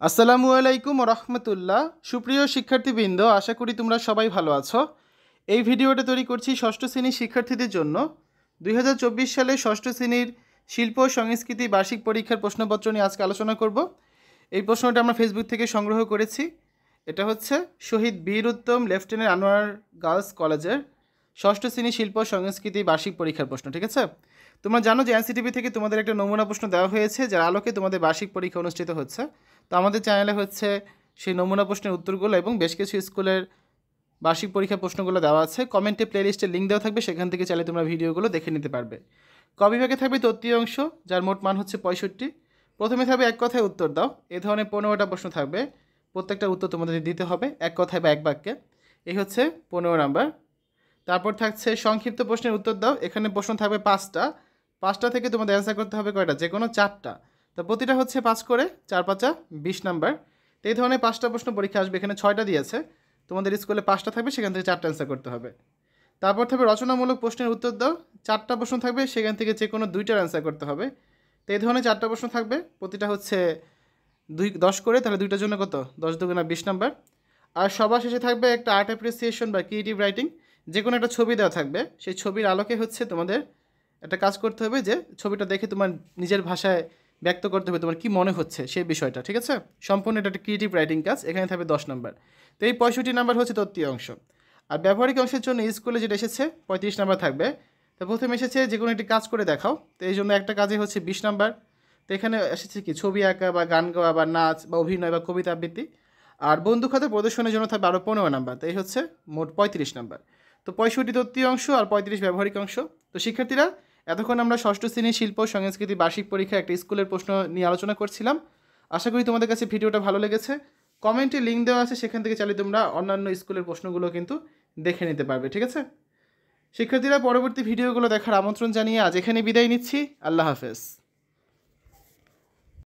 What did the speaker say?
আসসালামু আলাইকুম রহমতুল্লাহ। সুপ্রিয় শিক্ষার্থীবৃন্দ, আশা করি তোমরা সবাই ভালো আছো। এই ভিডিওটা তৈরি করছি ষষ্ঠ শ্রেণীর শিক্ষার্থীদের জন্য। 2024 সালে ষষ্ঠ শ্রেণীর শিল্প ও সংস্কৃতি বার্ষিক পরীক্ষার প্রশ্নপত্র নিয়ে আজকে আলোচনা করব। এই প্রশ্নটা আমরা ফেসবুক থেকে সংগ্রহ করেছি। এটা হচ্ছে শহীদ বীর উত্তম লেফটেন্যান্ট আনোয়ার গার্লস কলেজের ষষ্ঠ শ্রেণী শিল্প ও সংস্কৃতি বার্ষিক পরীক্ষার প্রশ্ন। ঠিক আছে, তোমরা জানো যে এনসিটিভি থেকে তোমাদের একটা নমুনা প্রশ্ন দেওয়া হয়েছে, যার আলোকে তোমাদের বার্ষিক পরীক্ষা অনুষ্ঠিত হচ্ছে। তো আমাদের চ্যানেলে হচ্ছে সেই নমুনা প্রশ্নের উত্তরগুলো এবং বেশ কিছু স্কুলের বার্ষিক পরীক্ষার প্রশ্নগুলো দেওয়া আছে। কমেন্টে প্লেলিস্টের লিঙ্ক দেওয়া থাকবে, সেখান থেকে চাইলে তোমরা ভিডিওগুলো দেখে নিতে পারবে। ক বিভাগে থাকবে তত্ত্বীয় অংশ, যার মোট মান হচ্ছে 65। প্রথমে থাকবে এক কথায় উত্তর দাও। এ ধরনের 15টা প্রশ্ন থাকবে, প্রত্যেকটা উত্তর তোমাদের দিতে হবে এক কথায় বা এক বাক্যে। এই হচ্ছে 15 নাম্বার। তারপর থাকছে সংক্ষিপ্ত প্রশ্নের উত্তর দাও। এখানে প্রশ্ন থাকবে 5টা থেকে তোমাদের অ্যান্সার করতে হবে কয়টা, যে কোনো 4টা। তো প্রতিটা হচ্ছে 5 করে, 4 5 20 নাম্বার। তো এই ধরনের 5টা প্রশ্ন পরীক্ষা আসবে। এখানে 6টা দিয়েছে, তোমাদের স্কুলে 5টা থাকবে, সেখান থেকে 4টা অ্যান্সার করতে হবে। তারপর থাকবে রচনামূলক প্রশ্নের উত্তর দাও। 4টা প্রশ্ন থাকবে, সেখান থেকে যে কোনো 2টার অ্যান্সার করতে হবে। তো এই ধরনের 4টা প্রশ্ন থাকবে, প্রতিটা হচ্ছে 10 করে, তাহলে 2টার জন্য কত, 10 দুগুণা 20 নাম্বার। আর সবার শেষে থাকবে একটা আর্ট অ্যাপ্রিসিয়েশন বা ক্রিয়েটিভ রাইটিং। যে কোনো একটা ছবি দেওয়া থাকবে, সেই ছবির আলোকে হচ্ছে তোমাদের একটা কাজ করতে হবে, যে ছবিটা দেখে তোমার নিজের ভাষায় ব্যক্ত করতে হবে তোমার কী মনে হচ্ছে সেই বিষয়টা। ঠিক আছে, সম্পূর্ণ এটা একটা ক্রিয়েটিভ রাইটিং কাজ। এখানে থাকবে 10 নাম্বার। তো এই 65 নাম্বার হচ্ছে তত্ত্বীয় অংশ। আর ব্যবহারিক অংশের জন্য স্কুলে যেটা এসেছে 35 নাম্বার থাকবে। তো প্রথমে এসেছে যে কোনো একটি কাজ করে দেখাও। তো এই জন্য একটা কাজে হচ্ছে 20 নাম্বার। তো এখানে এসেছে কি, ছবি আঁকা বা গান গাওয়া বা নাচ বা অভিনয় বা কবিতা আবৃত্তি। আর বন্ধু খাতে প্রদর্শনের জন্য থাকবে আরও 15 নাম্বার। তো এই হচ্ছে মোট 35 নাম্বার। তো 65 তত্ত্বীয় অংশ আর 35 ব্যবহারিক অংশ। তো শিক্ষার্থীরা, এতক্ষণ আমরা ষষ্ঠ শ্রেণীর শিল্প সংস্কৃতি বার্ষিক পরীক্ষা একটা স্কুলের প্রশ্ন নিয়ে আলোচনা করছিলাম। আশা করি তোমাদের কাছে ভিডিওটা ভালো লেগেছে। কমেন্টে লিঙ্ক দেওয়া আছে, সেখান থেকে চাইলে তোমরা অন্যান্য স্কুলের প্রশ্নগুলো কিন্তু দেখে নিতে পারবে। ঠিক আছে শিক্ষার্থীরা, পরবর্তী ভিডিওগুলো দেখার আমন্ত্রণ জানিয়ে আজ এখানে বিদায় নিচ্ছি। আল্লাহ হাফেজ।